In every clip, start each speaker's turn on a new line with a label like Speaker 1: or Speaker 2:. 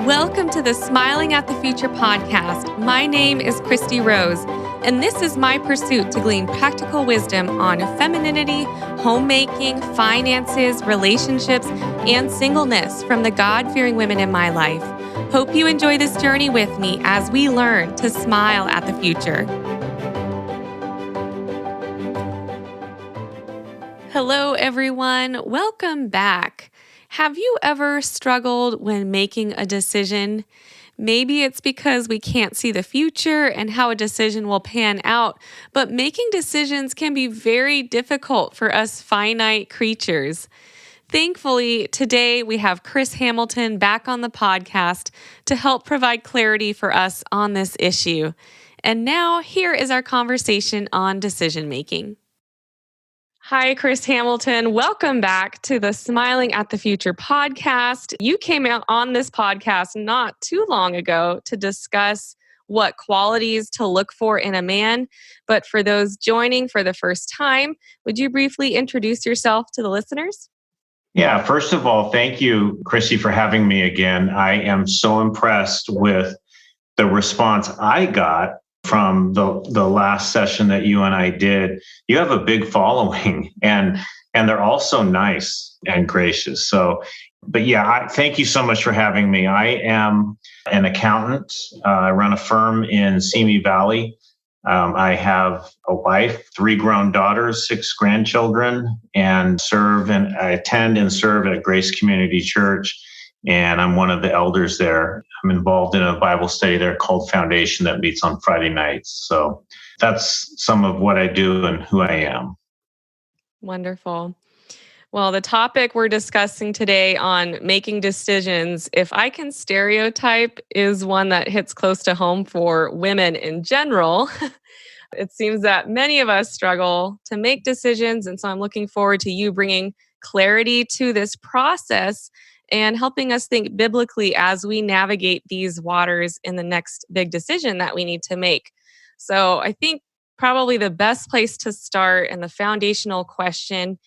Speaker 1: Welcome to the Smiling at the Future podcast. My name is Christy Rose, and this is my pursuit to glean practical wisdom on femininity, homemaking, finances, relationships, and singleness from the God-fearing women in my life. Hope you enjoy this journey with me as we learn to smile at the future. Hello, everyone. Welcome back. Have you ever struggled when making a decision? Maybe it's because we can't see the future and how a decision will pan out, but making decisions can be very difficult for us finite creatures. Thankfully, today we have Chris Hamilton back on the podcast to help provide clarity for us on this issue. And now, here is our conversation on decision making. Hi, Chris Hamilton. Welcome back to the Smiling at the Future podcast. You came out on this podcast not too long ago to discuss what qualities to look for in a man. But for those joining for the first time, would you briefly introduce yourself to the listeners?
Speaker 2: Yeah, first of all, thank you, Chrissy, for having me again. I am so impressed with the response I got from the last session that you and I did. You have a big following, and they're also nice and gracious. But thank you so much for having me. I am an accountant. I run a firm in Simi Valley. I have a wife, 3 grown daughters, 6 grandchildren, and I attend and serve at Grace Community Church. And I'm one of the elders there. I'm involved in a Bible study there called Foundation that meets on Friday nights. So that's some of what I do and who I am.
Speaker 1: Wonderful. Well, the topic we're discussing today on making decisions, if I can stereotype, is one that hits close to home for women in general. It seems that many of us struggle to make decisions. And so I'm looking forward to you bringing clarity to this process and helping us think biblically as we navigate these waters in the next big decision that we need to make. So I think probably the best place to start and the foundational question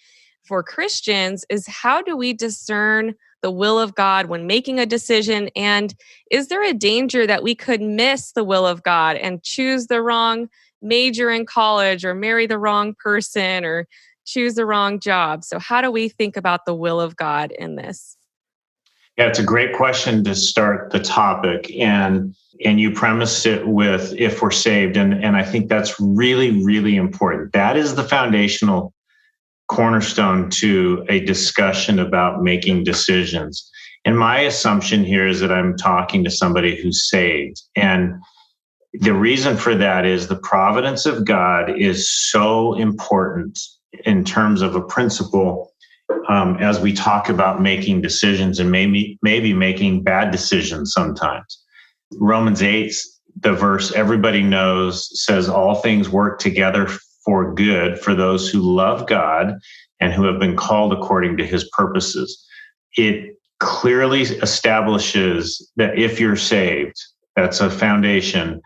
Speaker 1: for Christians is, how do we discern the will of God when making a decision? And is there a danger that we could miss the will of God and choose the wrong major in college, or marry the wrong person, or choose the wrong job? So how do we think about the will of God in this?
Speaker 2: Yeah, it's a great question to start the topic, and you premised it with if we're saved, and I think that's really, really important. That is the foundational cornerstone to a discussion about making decisions. And my assumption here is that I'm talking to somebody who's saved, and the reason for that is the providence of God is so important in terms of a principle. As we talk about making decisions and maybe making bad decisions sometimes. Romans 8, the verse everybody knows, says all things work together for good for those who love God and who have been called according to his purposes. It clearly establishes that if you're saved, that's a foundation,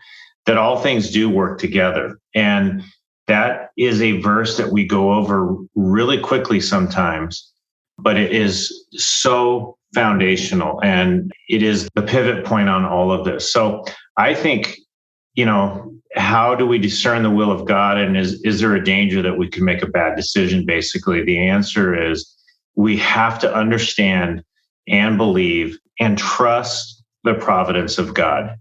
Speaker 2: that all things do work together. And that is a verse that we go over really quickly sometimes, but it is so foundational, and it is the pivot point on all of this. So I think, how do we discern the will of God, and is there a danger that we could make a bad decision? Basically, the answer is we have to understand and believe and trust the providence of God.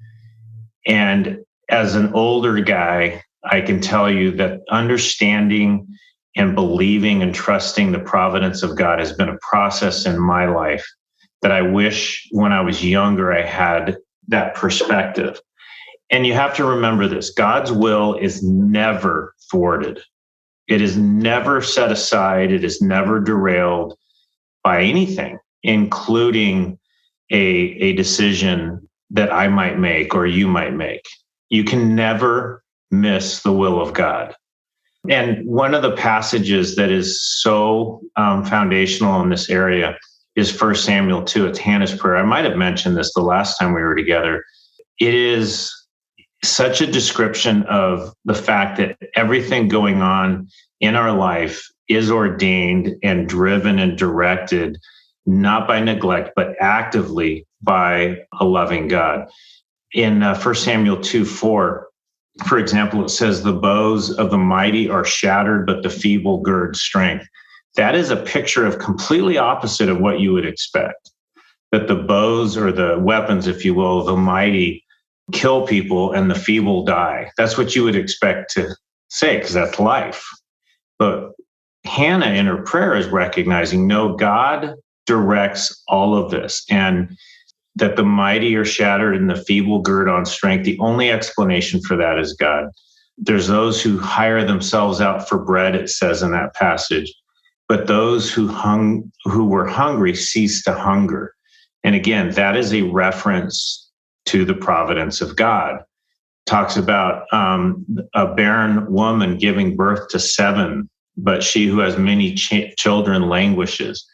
Speaker 2: And as an older guy, I can tell you that understanding and believing and trusting the providence of God has been a process in my life that I wish when I was younger I had that perspective. And you have to remember this: God's will is never thwarted. It is never set aside. It is never derailed by anything, including a decision that I might make or you might make. You can never miss the will of God. And one of the passages that is so foundational in this area is 1 Samuel 2. It's Hannah's prayer. I might have mentioned this the last time we were together. It is such a description of the fact that everything going on in our life is ordained and driven and directed, not by neglect, but actively by a loving God. In 1 Samuel 2:4, for example, it says, the bows of the mighty are shattered, but the feeble gird strength. That is a picture of completely opposite of what you would expect, that the bows or the weapons, if you will, of the mighty kill people and the feeble die. That's what you would expect to say, because that's life. But Hannah in her prayer is recognizing, no, God directs all of this, and that the mighty are shattered and the feeble gird on strength. The only explanation for that is God. There's those who hire themselves out for bread, it says in that passage, but those who were hungry ceased to hunger. And again, that is a reference to the providence of God. Talks about a barren woman giving birth to 7, but she who has many children languishes.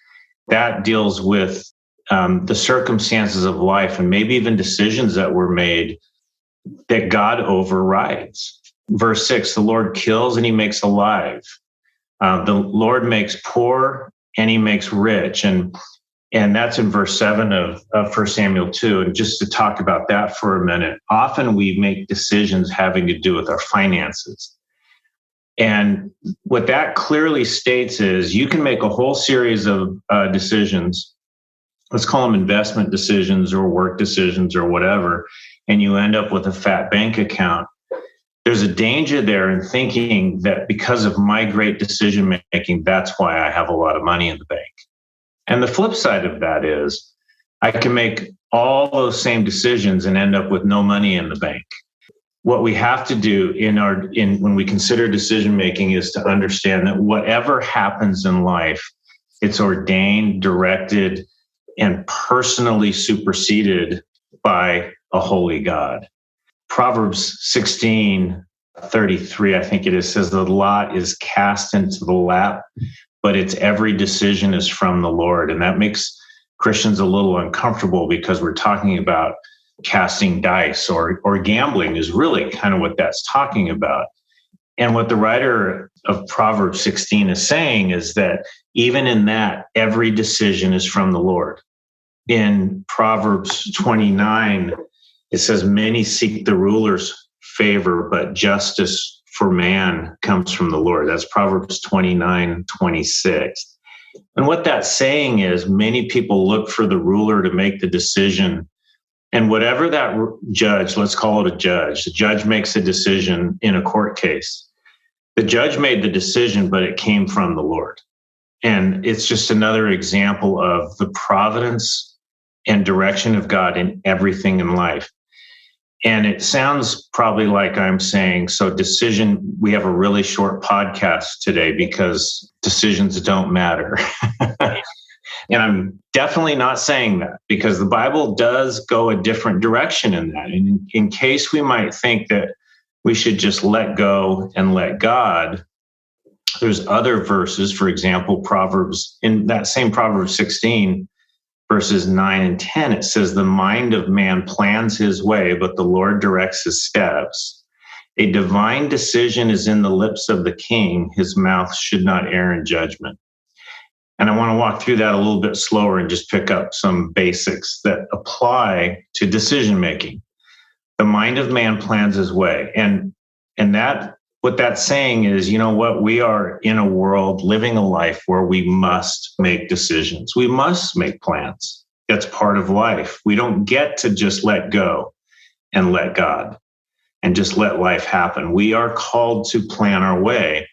Speaker 2: That deals with the circumstances of life and maybe even decisions that were made that God overrides. Verse 6, the Lord kills and he makes alive. The Lord makes poor and he makes rich. And that's in verse 7 of 1 Samuel 2. And just to talk about that for a minute, often we make decisions having to do with our finances. And what that clearly states is you can make a whole series of decisions, let's call them investment decisions or work decisions or whatever, and you end up with a fat bank account. There's a danger there in thinking that because of my great decision making, that's why I have a lot of money in the bank. And the flip side of that is I can make all those same decisions and end up with no money in the bank. What we have to do when we consider decision making is to understand that whatever happens in life, it's ordained, directed, and personally superseded by a holy God. Proverbs 16:33, I think it is, says the lot is cast into the lap, but its every decision is from the Lord. And that makes Christians a little uncomfortable because we're talking about casting dice or gambling is really kind of what that's talking about. And what the writer of Proverbs 16 is saying is that even in that, every decision is from the Lord. In Proverbs 29, it says, many seek the ruler's favor, but justice for man comes from the Lord. That's Proverbs 29:26. And what that's saying is many people look for the ruler to make the decision. And whatever that judge, let's call it a judge, the judge makes a decision in a court case. The judge made the decision, but it came from the Lord. And it's just another example of the providence and direction of God in everything in life. And it sounds probably like I'm saying, we have a really short podcast today because decisions don't matter. And I'm definitely not saying that, because the Bible does go a different direction in that. And in case we might think that we should just let go and let God, there's other verses, for example, Proverbs, in that same Proverbs 16, verses 9 and 10, it says, the mind of man plans his way, but the Lord directs his steps. A divine decision is in the lips of the king. His mouth should not err in judgment. And I want to walk through that a little bit slower and just pick up some basics that apply to decision making. The mind of man plans his way. And that what that's saying is, you know what, we are in a world living a life where we must make decisions. We must make plans. That's part of life. We don't get to just let go and let God and just let life happen. We are called to plan our way,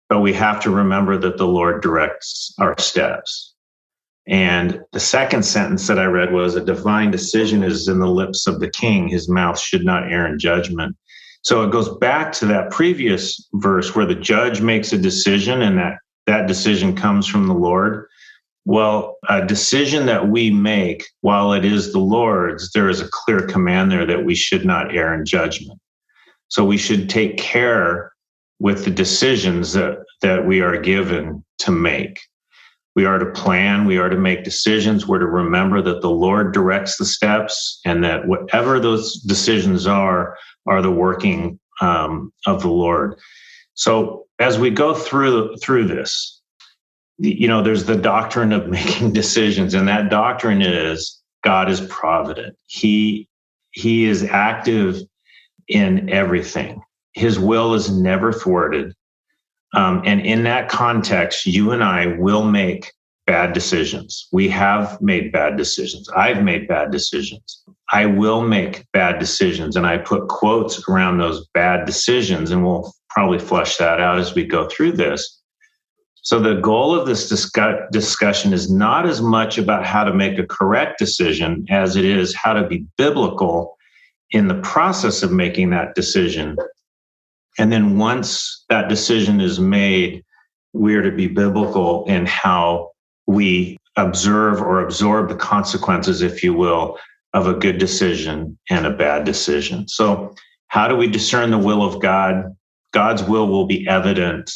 Speaker 2: but we have to remember that the Lord directs our steps. And the second sentence that I read was, a divine decision is in the lips of the king. His mouth should not err in judgment. So it goes back to that previous verse where the judge makes a decision and that decision comes from the Lord. Well, a decision that we make, while it is the Lord's, there is a clear command there that we should not err in judgment. So we should take care with the decisions that we are given to make. We are to plan, we are to make decisions, we're to remember that the Lord directs the steps, and that whatever those decisions are the working of the Lord. So as we go through this, there's the doctrine of making decisions, and that doctrine is God is provident. He is active in everything. His will is never thwarted. And in that context, you and I will make bad decisions. We have made bad decisions. I've made bad decisions. I will make bad decisions. And I put quotes around those bad decisions, and we'll probably flesh that out as we go through this. So the goal of this discussion is not as much about how to make a correct decision as it is how to be biblical in the process of making that decision. And then once that decision is made, we're to be biblical in how we observe or absorb the consequences, if you will, of a good decision and a bad decision. So how do we discern the will of God? God's will be evident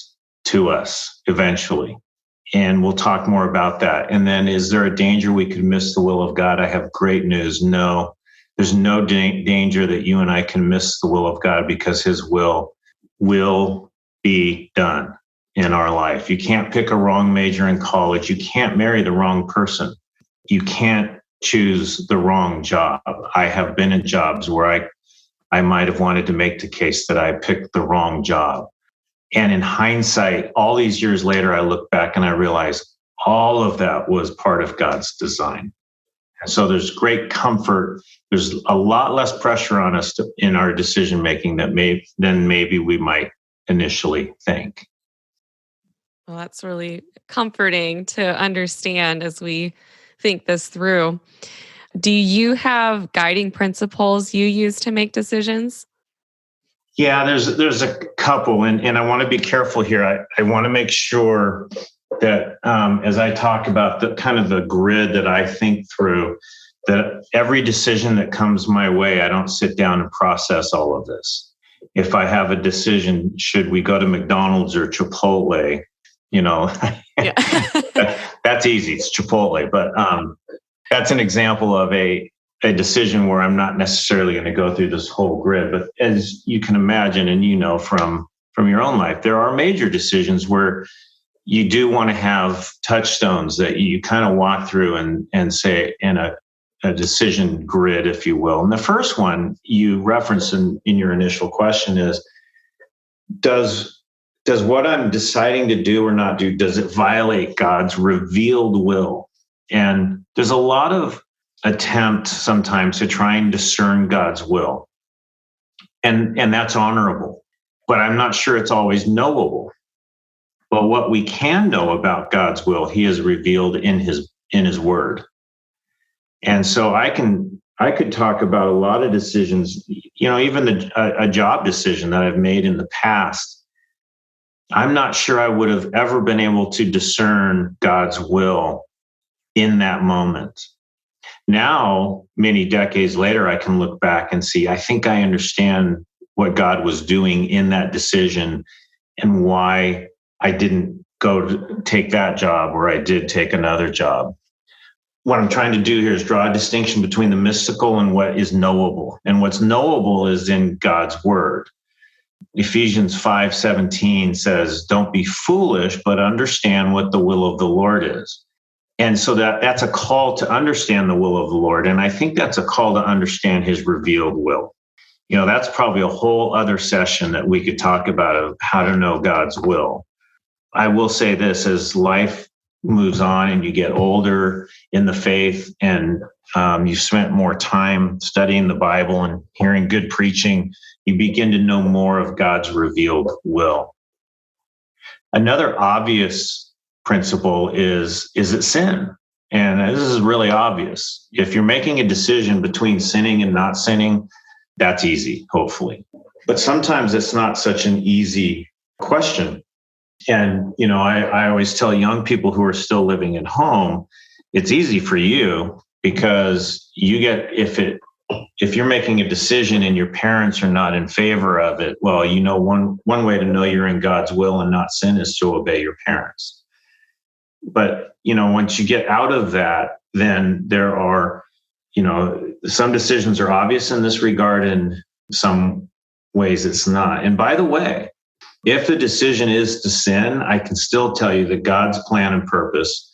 Speaker 2: to us eventually. And we'll talk more about that. And then, is there a danger we could miss the will of God? I have great news. No, there's no danger that you and I can miss the will of God, because his will be done in our life. You can't pick a wrong major in college. You can't marry the wrong person. You can't choose the wrong job. I have been in jobs where I might have wanted to make the case that I picked the wrong job. And in hindsight, all these years later, I look back and I realize all of that was part of God's design. And so there's great comfort. There's a lot less pressure on us in our decision making than maybe we might initially think.
Speaker 1: Well, that's really comforting to understand as we think this through. Do you have guiding principles you use to make decisions?
Speaker 2: Yeah, there's a couple, and I want to be careful here. I want to make sure that as I talk about the kind of the grid that I think through, that every decision that comes my way, I don't sit down and process all of this. If I have a decision, should we go to McDonald's or Chipotle? That's easy. It's Chipotle, but that's an example of a decision where I'm not necessarily going to go through this whole grid. But as you can imagine, and from your own life, there are major decisions where you do want to have touchstones that you kind of walk through and say in a decision grid, if you will. And the first one you referenced in your initial question is, does what I'm deciding to do or not do, does it violate God's revealed will? And there's a lot of attempt sometimes to try and discern God's will. And that's honorable, but I'm not sure it's always knowable. But what we can know about God's will, he has revealed in his word. And so I could talk about a lot of decisions, even a job decision that I've made in the past. I'm not sure I would have ever been able to discern God's will in that moment. Now, many decades later, I can look back and see, I think I understand what God was doing in that decision and why I didn't go to take that job or I did take another job. What I'm trying to do here is draw a distinction between the mystical and what is knowable. And what's knowable is in God's word. Ephesians 5:17 says, don't be foolish, but understand what the will of the Lord is. And so that's a call to understand the will of the Lord. And I think that's a call to understand his revealed will. That's probably a whole other session that we could talk about of how to know God's will. I will say this, as life moves on and you get older in the faith and you've spent more time studying the Bible and hearing good preaching, you begin to know more of God's revealed will. Another obvious principle is it sin? And this is really obvious. If you're making a decision between sinning and not sinning, that's easy, hopefully. But sometimes it's not such an easy question. And, I always tell young people who are still living at home, it's easy for you because you get, if you're making a decision and your parents are not in favor of it, well, one way to know you're in God's will and not sin is to obey your parents. But, once you get out of that, then there are, some decisions are obvious in this regard and some ways it's not. And by the way, if the decision is to sin, I can still tell you that God's plan and purpose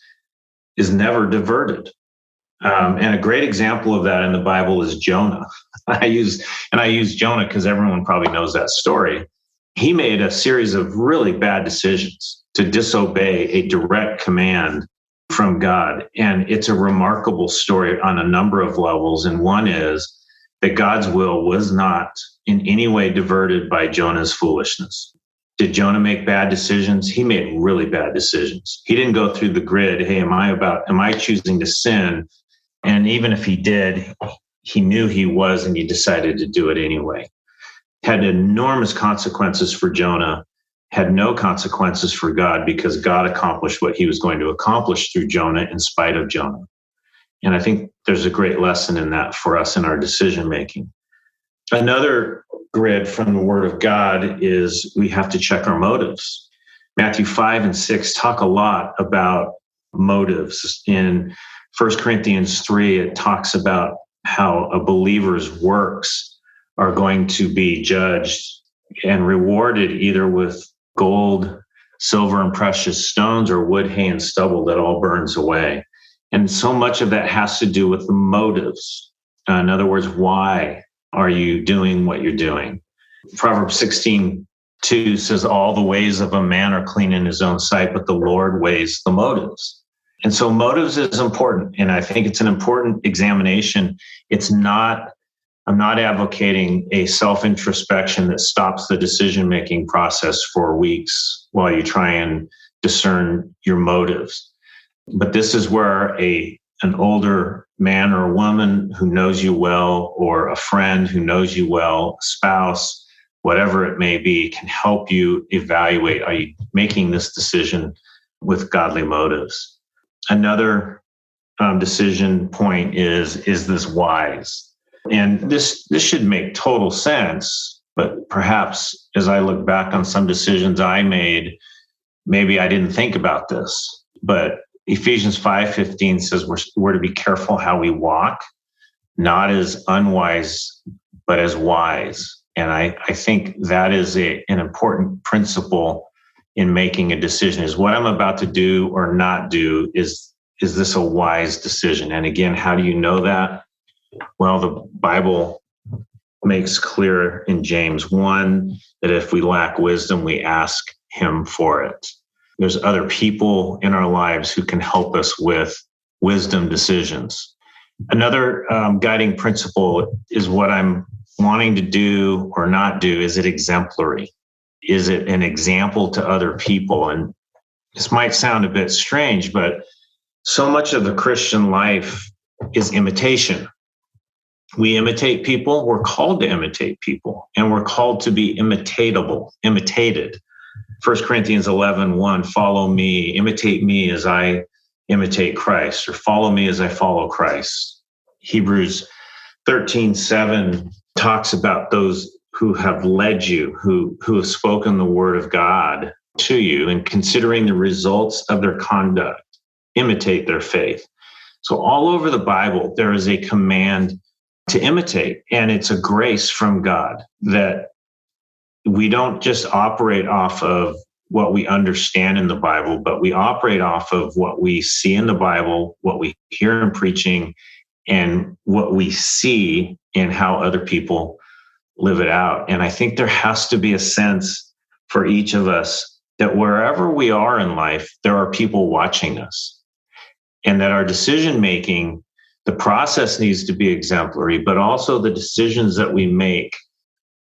Speaker 2: is never diverted. And a great example of that in the Bible is Jonah. I use Jonah because everyone probably knows that story. He made a series of really bad decisions to disobey a direct command from God. And it's a remarkable story on a number of levels. And one is that God's will was not in any way diverted by Jonah's foolishness. Did Jonah make bad decisions? He made really bad decisions. He didn't go through the grid. Hey, am I choosing to sin? And even if he did, he knew he was, and he decided to do it anyway. Had enormous consequences for Jonah, had no consequences for God, because God accomplished what he was going to accomplish through Jonah in spite of Jonah. And I think there's a great lesson in that for us in our decision making. Another grid from the Word of God is we have to check our motives. Matthew 5 and 6 talk a lot about motives. In 1 Corinthians 3, it talks about how a believer's works are going to be judged and rewarded either with gold, silver, and precious stones, or wood, hay, and stubble that all burns away. And so much of that has to do with the motives. In other words, why are you doing what you're doing? Proverbs 16:2 says, all the ways of a man are clean in his own sight, but the Lord weighs the motives. And so motives is important. And I think it's an important examination. I'm not advocating a self-introspection that stops the decision-making process for weeks while you try and discern your motives. But this is where an older man or a woman who knows you well, or a friend who knows you well, a spouse, whatever it may be, can help you evaluate, are you making this decision with godly motives? Another decision point is this wise? And this should make total sense, but perhaps as I look back on some decisions I made, maybe I didn't think about this. But Ephesians 5:15 says we're to be careful how we walk, not as unwise, but as wise. And I think that is an important principle in making a decision, is what I'm about to do or not do, is this a wise decision? And again, how do you know that? Well, the Bible makes clear in James 1 that if we lack wisdom, we ask him for it. There's other people in our lives who can help us with wisdom decisions. Another guiding principle is what I'm wanting to do or not do. Is it exemplary? Is it an example to other people? And this might sound a bit strange, but so much of the Christian life is imitation. We imitate people. We're called to imitate people, and we're called to be imitated. 1 Corinthians 11:1, follow me, imitate me as I imitate Christ, or follow me as I follow Christ. Hebrews 13:7 talks about those who have led you, who have spoken the word of God to you, and considering the results of their conduct, imitate their faith. So all over the Bible, there is a command to imitate, and it's a grace from God that we don't just operate off of what we understand in the Bible, but we operate off of what we see in the Bible, what we hear in preaching, and what we see in how other people live it out. And I think there has to be a sense for each of us that wherever we are in life, there are people watching us, and that our decision-making, the process needs to be exemplary, but also the decisions that we make,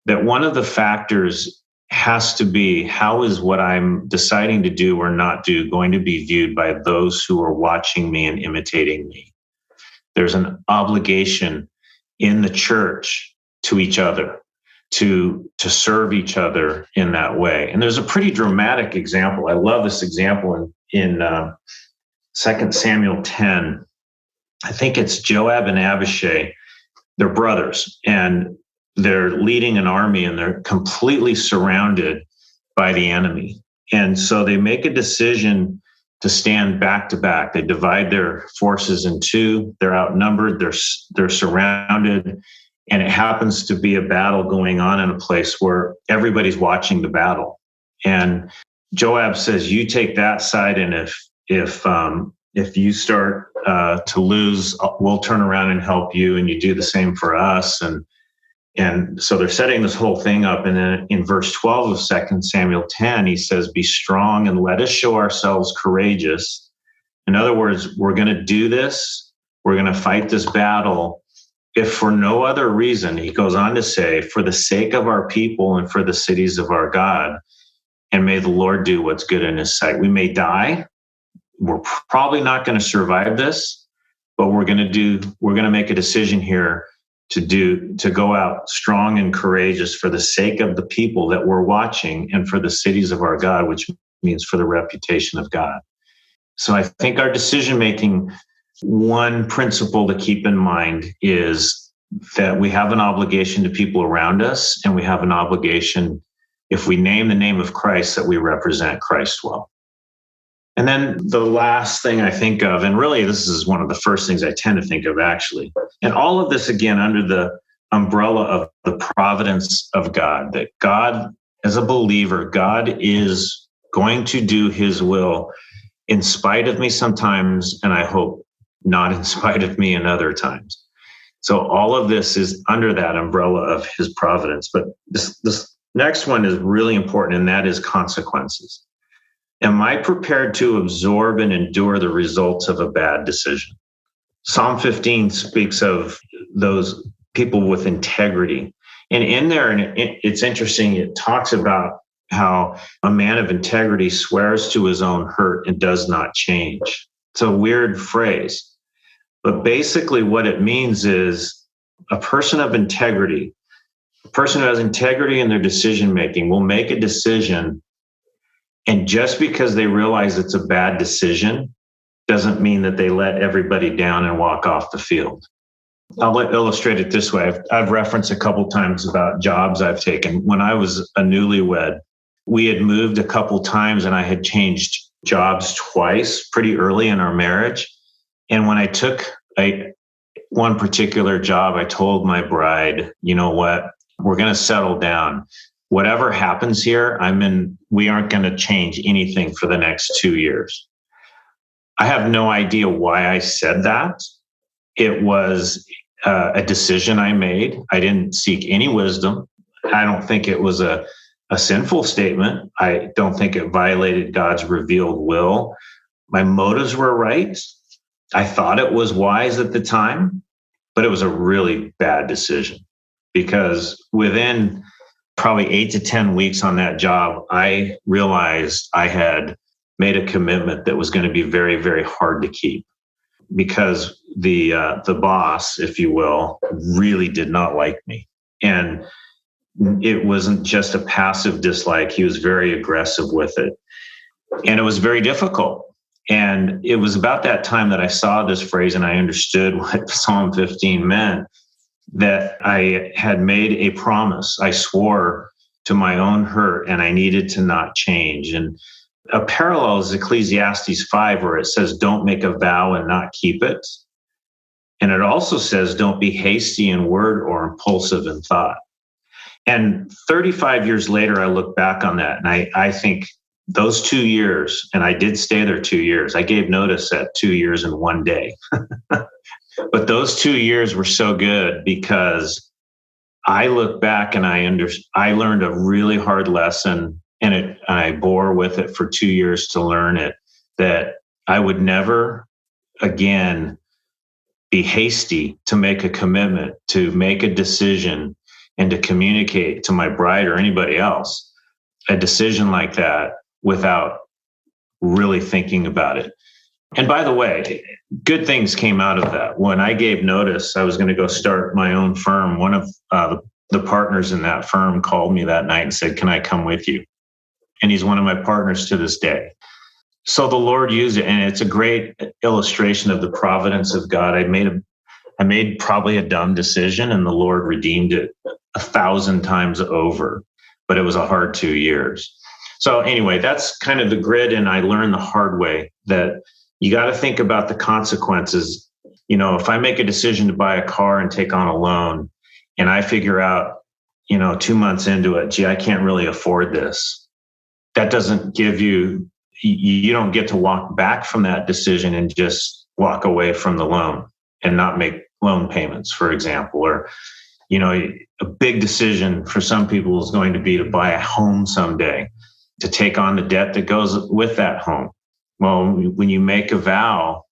Speaker 2: that one of the factors has to be, how is what I'm deciding to do or not do going to be viewed by those who are watching me and imitating me? There's an obligation in the church to each other, to serve each other in that way. And there's a pretty dramatic example. I love this example in 2 Samuel 10. I think it's Joab and Abishai. They're brothers, and they're leading an army, and they're completely surrounded by the enemy. And so they make a decision to stand back to back. They divide their forces in two. They're outnumbered. They're surrounded. And it happens to be a battle going on in a place where everybody's watching the battle. And Joab says, you take that side. And if if you start to lose, we'll turn around and help you, and you do the same for us. And so they're setting this whole thing up. And then in verse 12 of 2 Samuel 10, he says, be strong and let us show ourselves courageous. In other words, we're going to do this. We're going to fight this battle. If for no other reason, he goes on to say, for the sake of our people and for the cities of our God, and may the Lord do what's good in his sight. We may die. We're probably not going to survive this, but we're going to make a decision here to go out strong and courageous for the sake of the people that we're watching and for the cities of our God, which means for the reputation of God. So I think our decision-making, one principle to keep in mind is that we have an obligation to people around us, and we have an obligation, if we name the name of Christ, that we represent Christ well. And then the last thing I think of, and really this is one of the first things I tend to think of actually, and all of this again under the umbrella of the providence of God, that God, as a believer, God is going to do his will in spite of me sometimes, and I hope not in spite of me in other times. So all of this is under that umbrella of his providence. But this next one is really important, and that is consequences. Am I prepared to absorb and endure the results of a bad decision? Psalm 15 speaks of those people with integrity. And in there, and it's interesting, it talks about how a man of integrity swears to his own hurt and does not change. It's a weird phrase, but basically what it means is a person of integrity, a person who has integrity in their decision-making will make a decision, and just because they realize it's a bad decision doesn't mean that they let everybody down and walk off the field. I'll illustrate it this way. I've referenced a couple times about jobs I've taken. When I was a newlywed, we had moved a couple times and I had changed jobs twice pretty early in our marriage. And when I took one particular job, I told my bride, you know what, we're going to settle down. Whatever happens here, we aren't going to change anything for the next 2 years. I have no idea why I said that. It was a decision I made. I didn't seek any wisdom. I don't think it was a sinful statement. I don't think it violated God's revealed will. My motives were right. I thought it was wise at the time, but it was a really bad decision because within probably 8 to 10 weeks on that job, I realized I had made a commitment that was going to be very, very hard to keep because the boss, if you will, really did not like me. And it wasn't just a passive dislike. He was very aggressive with it. And it was very difficult. And it was about that time that I saw this phrase and I understood what Psalm 15 meant, that I had made a promise. I swore to my own hurt and I needed to not change. And a parallel is Ecclesiastes 5, where it says, don't make a vow and not keep it. And it also says, don't be hasty in word or impulsive in thought. And 35 years later, I look back on that and I think those 2 years, and I did stay there 2 years. I gave notice at 2 years and 1 day. But those 2 years were so good because I look back and I learned a really hard lesson, and I bore with it for 2 years to learn it, that I would never again be hasty to make a commitment, to make a decision, and to communicate to my bride or anybody else a decision like that without really thinking about it. And by the way, good things came out of that. When I gave notice, I was going to go start my own firm. One of the partners in that firm called me that night and said, can I come with you? And he's one of my partners to this day. So the Lord used it, and it's a great illustration of the providence of God. I made probably a dumb decision, and the Lord redeemed it 1,000 times over, but it was a hard 2 years. So anyway, that's kind of the grid, and I learned the hard way that you got to think about the consequences. You know, if I make a decision to buy a car and take on a loan, and I figure out, 2 months into it, gee, I can't really afford this. That doesn't give you you don't get to walk back from that decision and just walk away from the loan and not make loan payments, for example. Or, a big decision for some people is going to be to buy a home someday, to take on the debt that goes with that home. Well, when you make a vow,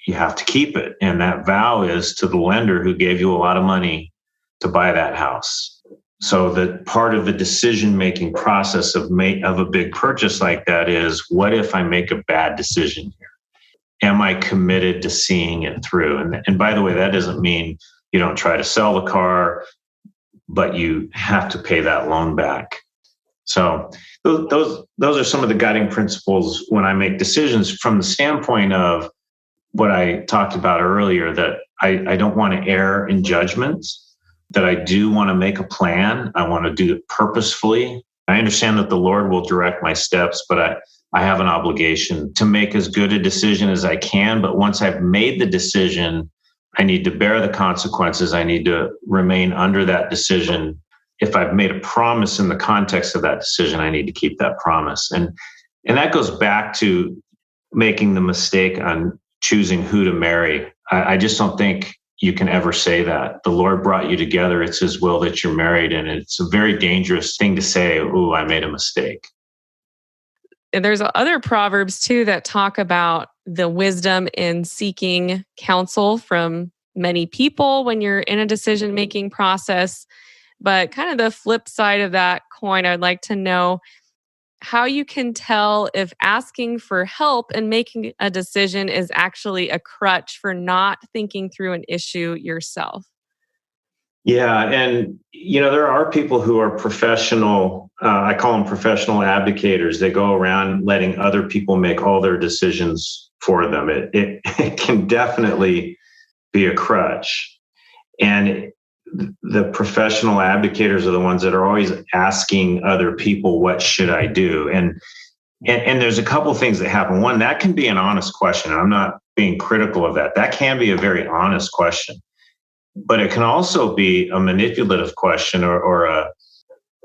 Speaker 2: you have to keep it. And that vow is to the lender who gave you a lot of money to buy that house. So that part of the decision-making process of a big purchase like that is, what if I make a bad decision here? Am I committed to seeing it through? And by the way, that doesn't mean you don't try to sell the car, but you have to pay that loan back. So those are some of the guiding principles when I make decisions from the standpoint of what I talked about earlier, that I don't want to err in judgment, that I do want to make a plan. I want to do it purposefully. I understand that the Lord will direct my steps, but I have an obligation to make as good a decision as I can. But once I've made the decision, I need to bear the consequences. I need to remain under that decision. If I've made a promise in the context of that decision, I need to keep that promise. And that goes back to making the mistake on choosing who to marry. I just don't think you can ever say that. The Lord brought you together. It's His will that you're married. And it's a very dangerous thing to say, "Ooh, I made a mistake."
Speaker 1: And there's other proverbs too that talk about the wisdom in seeking counsel from many people when you're in a decision-making process. But kind of the flip side of that coin, I'd like to know how you can tell if asking for help and making a decision is actually a crutch for not thinking through an issue yourself.
Speaker 2: Yeah. And, there are people who are professional, I call them professional abdicators. They go around letting other people make all their decisions for them. It can definitely be a crutch. And the professional abdicators are the ones that are always asking other people, what should I do? And there's a couple of things that happen. One, that can be an honest question. I'm not being critical of that. That can be a very honest question. But it can also be a manipulative question or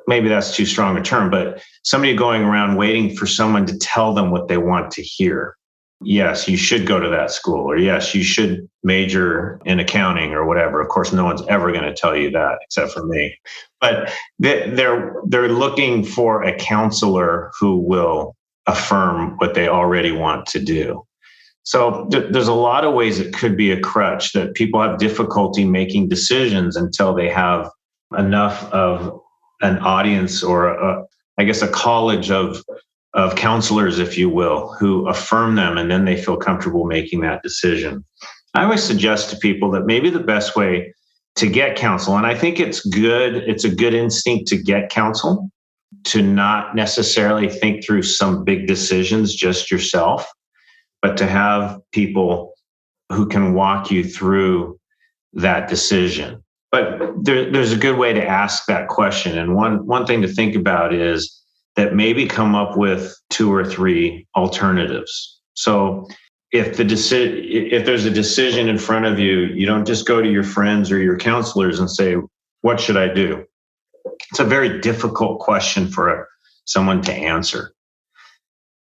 Speaker 2: maybe that's too strong a term, but somebody going around waiting for someone to tell them what they want to hear. Yes, you should go to that school, or yes, you should major in accounting or whatever. Of course, no one's ever going to tell you that except for me. But they're looking for a counselor who will affirm what they already want to do. So there's a lot of ways it could be a crutch, that people have difficulty making decisions until they have enough of an audience or a college of counselors, if you will, who affirm them, and then they feel comfortable making that decision. I always suggest to people that maybe the best way to get counsel, and I think it's a good instinct to get counsel, to not necessarily think through some big decisions just yourself, but to have people who can walk you through that decision. But there's a good way to ask that question. And one thing to think about is that maybe come up with 2 or 3 alternatives. So if there's a decision in front of you, you don't just go to your friends or your counselors and say, what should I do? It's a very difficult question for someone to answer.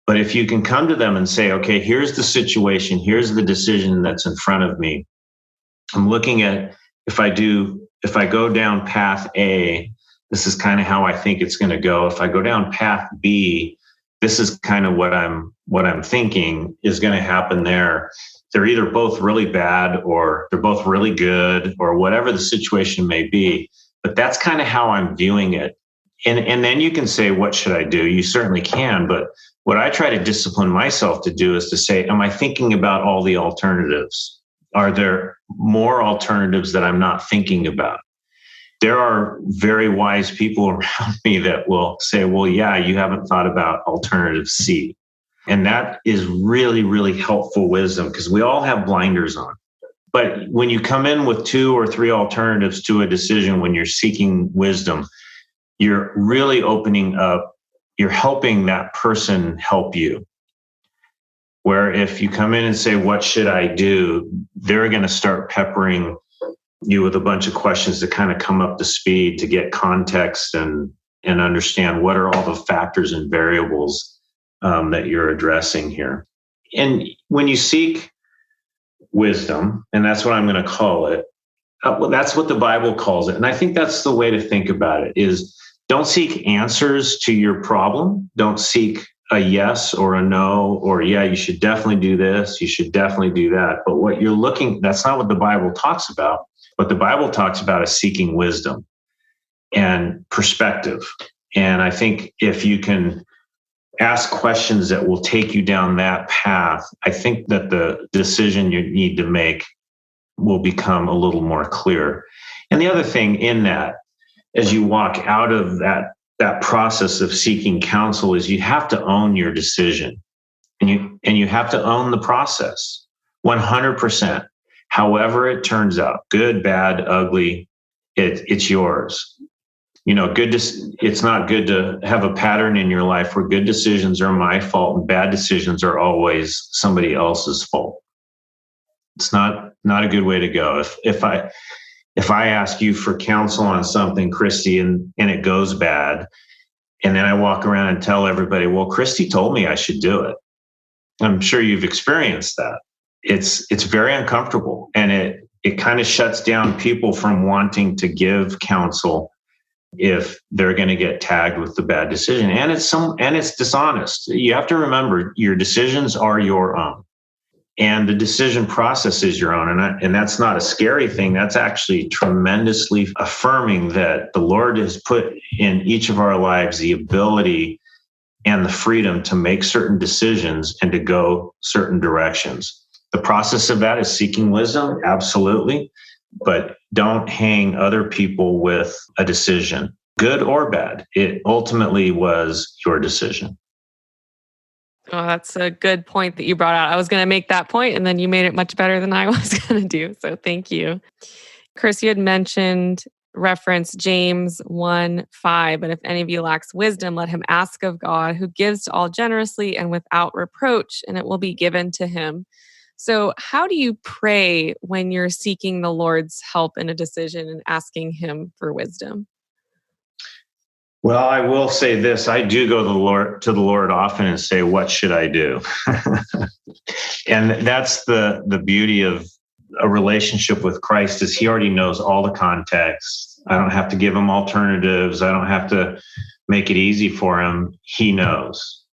Speaker 2: But if you can come to them and say, okay, here's the situation, here's the decision that's in front of me. I'm looking at if I go down path A, this is kind of how I think it's going to go. If I go down path B, this is kind of what I'm thinking is going to happen there. They're either both really bad or they're both really good, or whatever the situation may be. But that's kind of how I'm viewing it. And then you can say, what should I do? You certainly can. But what I try to discipline myself to do is to say, am I thinking about all the alternatives? Are there more alternatives that I'm not thinking about? There are very wise people around me that will say, well, yeah, you haven't thought about alternative C. And that is really, really helpful wisdom, because we all have blinders on. But when you come in with 2 or 3 alternatives to a decision, when you're seeking wisdom, you're really opening up, you're helping that person help you. Where if you come in and say, what should I do? They're going to start peppering you with a bunch of questions to kind of come up to speed, to get context and understand what are all the factors and variables that you're addressing here. And when you seek wisdom, and that's what I'm going to call it, well, that's what the Bible calls it. And I think that's the way to think about it is don't seek answers to your problem. Don't seek a yes or a no, or yeah, you should definitely do this. You should definitely do that. But what you're looking, that's not what the Bible talks about. What the Bible talks about is seeking wisdom and perspective. And I think if you can ask questions that will take you down that path, I think that the decision you need to make will become a little more clear. And the other thing in that, as you walk out of that process of seeking counsel, is you have to own your decision, and you have to own the process 100%. However it turns out, good, bad, ugly, it's yours. It's not good to have a pattern in your life where good decisions are my fault and bad decisions are always somebody else's fault. It's not a good way to go. If I ask you for counsel on something, Christy, and it goes bad, and then I walk around and tell everybody, well, Christy told me I should do it. I'm sure you've experienced that. It's very uncomfortable, and it kind of shuts down people from wanting to give counsel if they're going to get tagged with the bad decision. And it's dishonest. You have to remember your decisions are your own. And the decision process is your own. And that's not a scary thing. That's actually tremendously affirming that the Lord has put in each of our lives the ability and the freedom to make certain decisions and to go certain directions. The process of that is seeking wisdom, absolutely. But don't hang other people with a decision, good or bad. It ultimately was your decision.
Speaker 1: Oh, that's a good point that you brought out. I was going to make that point, and then you made it much better than I was going to do. So thank you. Chris, you had referenced James 1:5. And if any of you lacks wisdom, let him ask of God, who gives to all generously and without reproach, and it will be given to him. So how do you pray when you're seeking the Lord's help in a decision and asking him for wisdom?
Speaker 2: Well, I will say this. I do go to the Lord often and say, what should I do? And that's the beauty of a relationship with Christ, is he already knows all the context. I don't have to give him alternatives. I don't have to make it easy for him. He knows.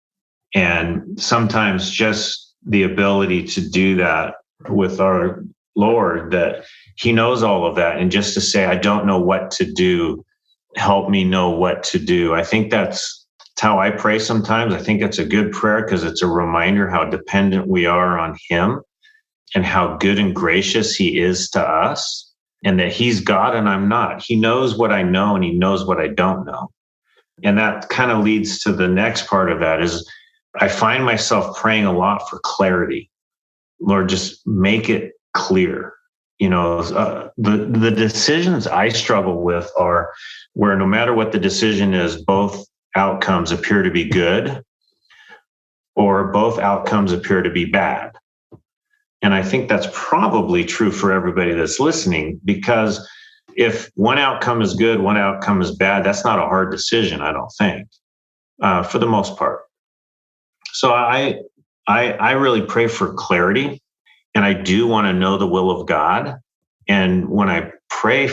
Speaker 2: And sometimes just the ability to do that with our Lord, that he knows all of that. And just to say, I don't know what to do, help me know what to do. I think that's how I pray sometimes. I think it's a good prayer because it's a reminder how dependent we are on him and how good and gracious he is to us, and that he's God and I'm not. He knows what I know and he knows what I don't know. And that kind of leads to the next part of that is I find myself praying a lot for clarity. Lord, just make it clear. The decisions I struggle with are where no matter what the decision is, both outcomes appear to be good or both outcomes appear to be bad. And I think that's probably true for everybody that's listening, because if one outcome is good, one outcome is bad, that's not a hard decision, I don't think, for the most part. So I really pray for clarity, and I do want to know the will of God. And when I pray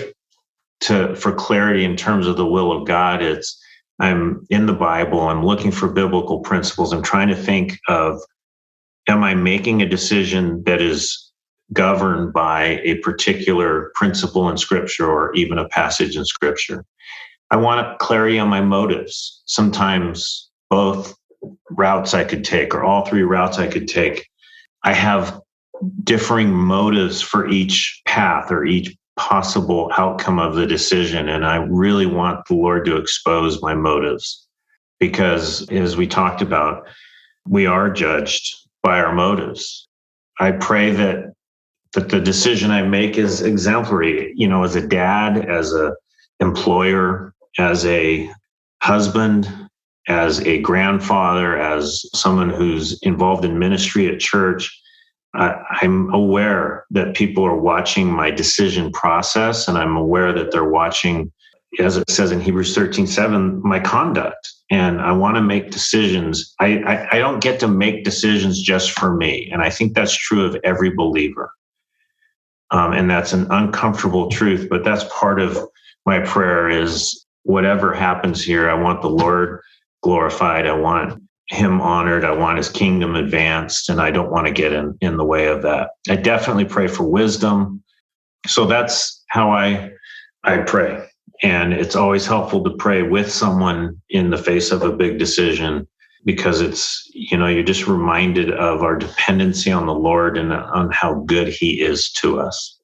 Speaker 2: for clarity in terms of the will of God, I'm in the Bible, I'm looking for biblical principles. I'm trying to think of, am I making a decision that is governed by a particular principle in Scripture or even a passage in Scripture? I want clarity on my motives. Sometimes both routes I could take, or all three routes I could take. I have differing motives for each path or each possible outcome of the decision. And I really want the Lord to expose my motives, because as we talked about, we are judged by our motives. I pray that the decision I make is exemplary, as a dad, as an employer, as a husband, as a grandfather, as someone who's involved in ministry at church. I'm aware that people are watching my decision process, and I'm aware that they're watching, as it says in Hebrews 13:7, my conduct. and I want to make decisions. I don't get to make decisions just for me. And I think that's true of every believer. And that's an uncomfortable truth, but that's part of my prayer is whatever happens here, I want the Lord glorified. I want him honored. I want his kingdom advanced, and I don't want to get in the way of that. I definitely pray for wisdom. So that's how I pray. And it's always helpful to pray with someone in the face of a big decision, because it's, you're just reminded of our dependency on the Lord and on how good he is to us.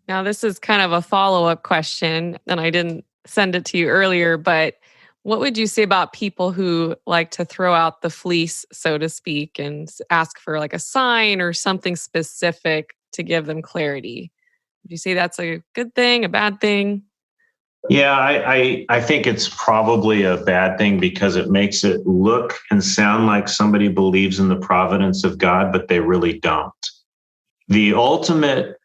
Speaker 1: Now, this is kind of a follow-up question, and I didn't send it to you earlier, but what would you say about people who like to throw out the fleece, so to speak, and ask for like a sign or something specific to give them clarity? Would you say that's a good thing, a bad thing?
Speaker 2: Yeah, I think it's probably a bad thing, because it makes it look and sound like somebody believes in the providence of God, but they really don't. The ultimate,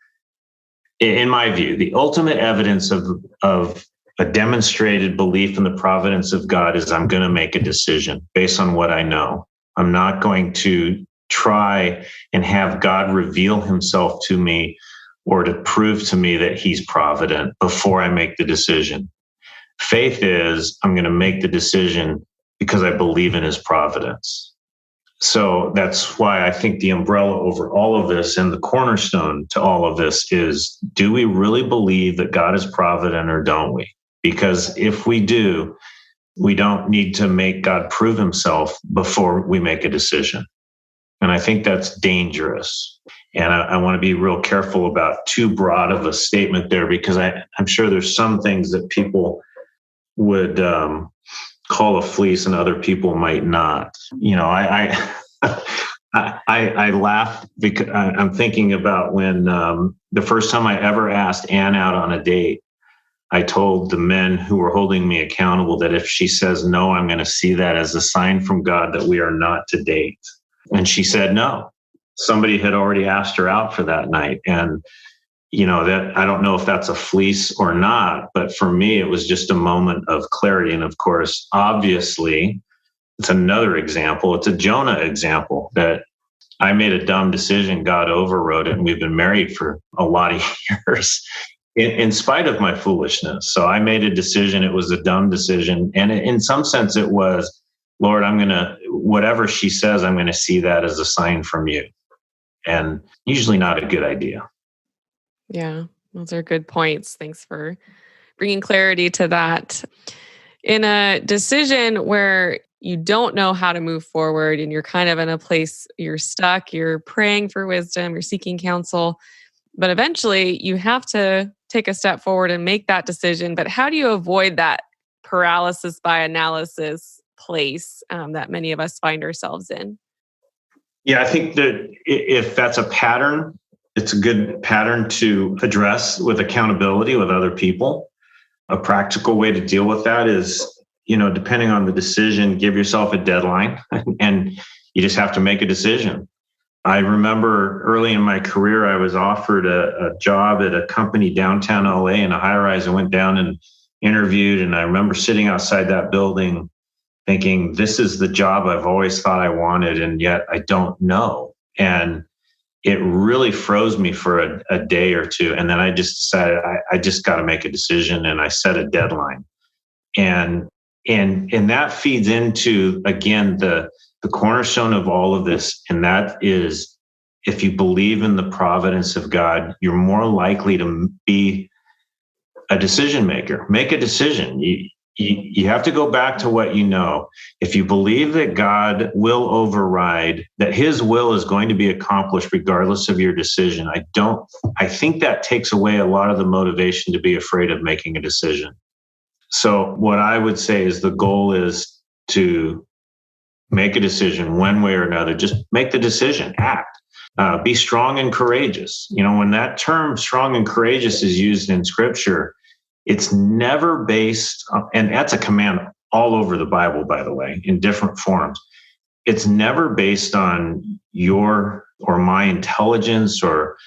Speaker 2: in my view, the ultimate evidence of a demonstrated belief in the providence of God is I'm going to make a decision based on what I know. I'm not going to try and have God reveal himself to me or to prove to me that he's provident before I make the decision. Faith is I'm going to make the decision because I believe in his providence. So that's why I think the umbrella over all of this and the cornerstone to all of this is, do we really believe that God is provident, or don't we? Because if we do, we don't need to make God prove himself before we make a decision. And I think that's dangerous. And I want to be real careful about too broad of a statement there, because I'm sure there's some things that people would call a fleece and other people might not. I laugh because I'm thinking about when the first time I ever asked Ann out on a date. I told the men who were holding me accountable that if she says no, I'm going to see that as a sign from God that we are not to date. And she said no. Somebody had already asked her out for that night. And, that I don't know if that's a fleece or not, but for me, it was just a moment of clarity. And of course, obviously, it's another example. It's a Jonah example that I made a dumb decision. God overrode it. And we've been married for a lot of years. In spite of my foolishness. So I made a decision. It was a dumb decision. And in some sense it was, Lord, whatever she says, I'm going to see that as a sign from you. And usually not a good idea.
Speaker 1: Yeah, those are good points. Thanks for bringing clarity to that. In a decision where you don't know how to move forward and you're kind of in a place you're stuck, you're praying for wisdom, you're seeking counsel, but eventually you have to take a step forward and make that decision. But how do you avoid that paralysis by analysis place that many of us find ourselves in?
Speaker 2: Yeah, I think that if that's a pattern, it's a good pattern to address with accountability with other people. A practical way to deal with that is, depending on the decision, give yourself a deadline and you just have to make a decision. I remember early in my career, I was offered a job at a company downtown LA in a high rise. I went down and interviewed, and I remember sitting outside that building thinking, this is the job I've always thought I wanted, and yet I don't know. And it really froze me for a day or two. And then I just decided I just got to make a decision, and I set a deadline. And that feeds into, again, the cornerstone of all of this, and that is, if you believe in the providence of God, you're more likely to be a decision maker. Make a decision. You have to go back to what you know. If you believe that God will override, that his will is going to be accomplished regardless of your decision, I think that takes away a lot of the motivation to be afraid of making a decision. So what I would say is the goal is to make a decision one way or another. Just make the decision, act, be strong and courageous. When that term strong and courageous is used in scripture, it's never based on, and that's a command all over the Bible, by the way, in different forms. It's never based on your or my intelligence or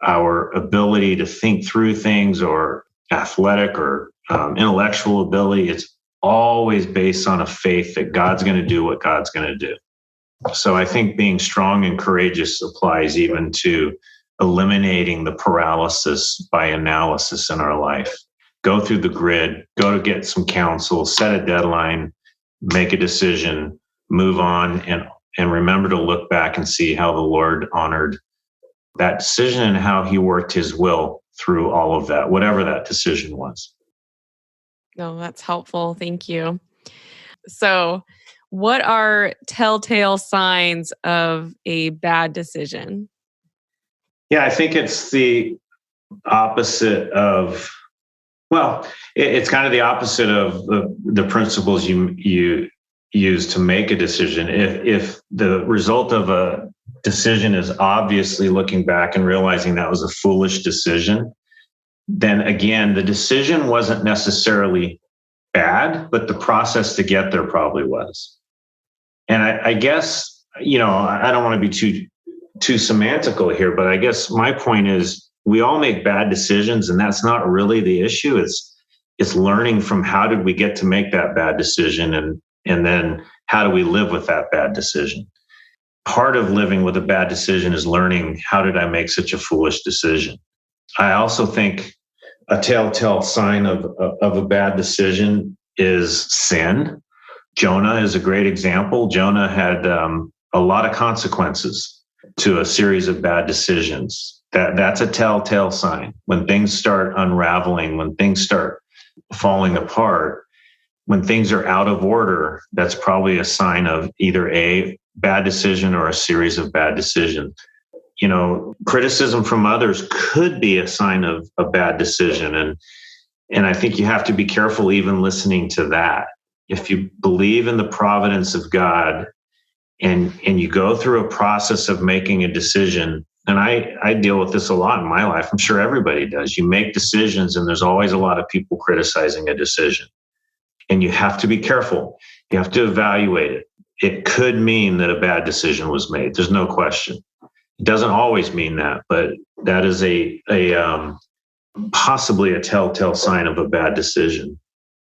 Speaker 2: our ability to think through things or athletic or intellectual ability. always based on a faith that God's going to do what God's going to do. So I think being strong and courageous applies even to eliminating the paralysis by analysis in our life. Go through the grid, go to get some counsel, set a deadline, make a decision, move on, and remember to look back and see how the Lord honored that decision and how he worked his will through all of that, whatever that decision was.
Speaker 1: No, that's helpful. Thank you. So, what are telltale signs of a bad decision?
Speaker 2: Yeah, I think it's the opposite of, well, it's kind of the opposite of the principles you use to make a decision. If the result of a decision is obviously looking back and realizing that was a foolish decision, then again, the decision wasn't necessarily bad, but the process to get there probably was. And I guess, I don't want to be too semantical here, but I guess my point is we all make bad decisions, and that's not really the issue. It's learning from how did we get to make that bad decision, and then how do we live with that bad decision. Part of living with a bad decision is learning, how did I make such a foolish decision? I also think a telltale sign of a bad decision is sin. Jonah is a great example. Jonah had a lot of consequences to a series of bad decisions. That's a telltale sign. When things start unraveling, when things start falling apart, when things are out of order, that's probably a sign of either a bad decision or a series of bad decisions. Criticism from others could be a sign of a bad decision. And I think you have to be careful even listening to that. If you believe in the providence of God and you go through a process of making a decision, and I deal with this a lot in my life. I'm sure everybody does. You make decisions and there's always a lot of people criticizing a decision. And you have to be careful. You have to evaluate it. It could mean that a bad decision was made. There's no question. It doesn't always mean that, but that is a possibly a telltale sign of a bad decision.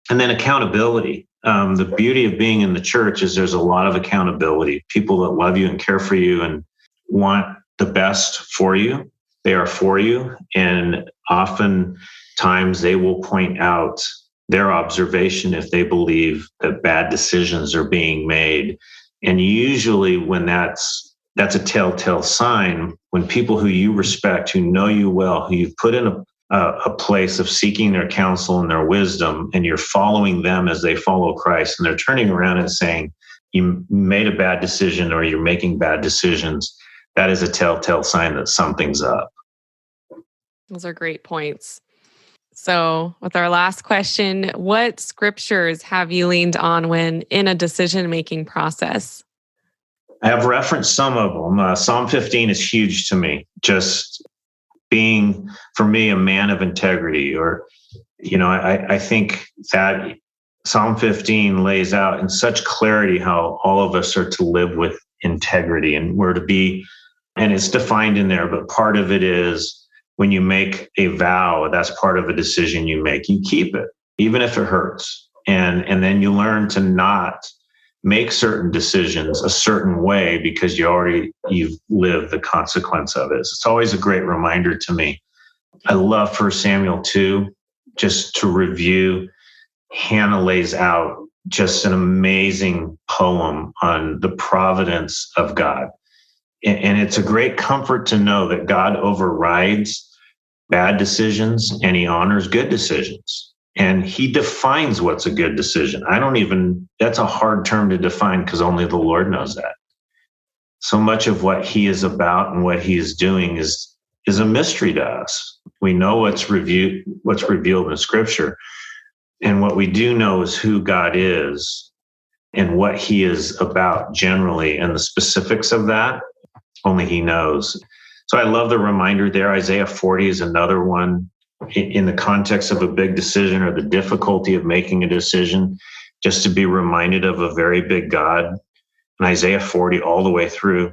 Speaker 2: And then accountability. The beauty of being in the church is there's a lot of accountability. People that love you and care for you and want the best for you, they are for you. And oftentimes they will point out their observation if they believe that bad decisions are being made. And usually when that's a telltale sign, when people who you respect, who know you well, who you've put in a place of seeking their counsel and their wisdom, and you're following them as they follow Christ, and they're turning around and saying, you made a bad decision or you're making bad decisions, that is a telltale sign that something's up.
Speaker 1: Those are great points. So with our last question, what scriptures have you leaned on when in a decision-making process?
Speaker 2: I have referenced some of them. Psalm 15 is huge to me. Just being, for me, a man of integrity, or, I think that Psalm 15 lays out in such clarity how all of us are to live with integrity, and we're to be, and it's defined in there, but part of it is when you make a vow, that's part of a decision you make. You keep it, even if it hurts. And then you learn to not make certain decisions a certain way because you've lived the consequence of it. It's always a great reminder to me. I love 1 Samuel 2, just to review. Hannah lays out just an amazing poem on the providence of God. And it's a great comfort to know that God overrides bad decisions and he honors good decisions. And he defines what's a good decision. That's a hard term to define because only the Lord knows that. So much of what he is about and what he is doing is a mystery to us. We know what's revealed in Scripture. And what we do know is who God is and what he is about generally, and the specifics of that, only he knows. So I love the reminder there. Isaiah 40 is another one in the context of a big decision or the difficulty of making a decision, just to be reminded of a very big God. And Isaiah 40 all the way through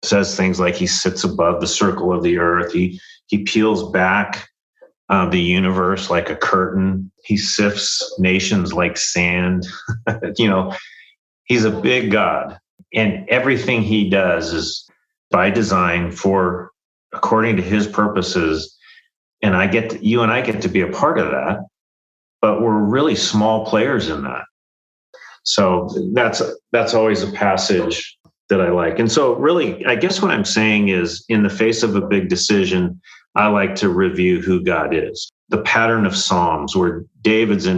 Speaker 2: says things like he sits above the circle of the earth. He peels back the universe like a curtain. He sifts nations like sand. you know, he's a big God, and everything he does is by design for according to his purposes. And you and I get to be a part of that, but we're really small players in that. So that's always a passage that I like. And so really, I guess what I'm saying is in the face of a big decision, I like to review who God is. The pattern of Psalms where David's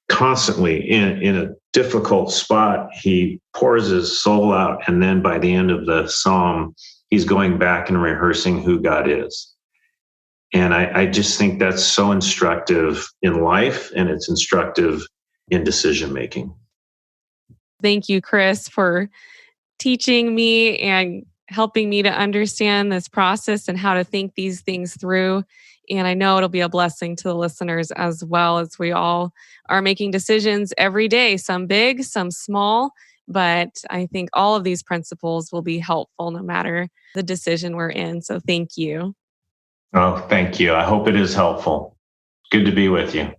Speaker 2: constantly in a difficult spot, he pours his soul out. And then by the end of the Psalm, he's going back and rehearsing who God is. And I just think that's so instructive in life, and it's instructive in decision making.
Speaker 1: Thank you, Chris, for teaching me and helping me to understand this process and how to think these things through. And I know it'll be a blessing to the listeners as well, as we all are making decisions every day, some big, some small. But I think all of these principles will be helpful no matter the decision we're in. So thank you.
Speaker 2: Oh, thank you. I hope it is helpful. Good to be with you.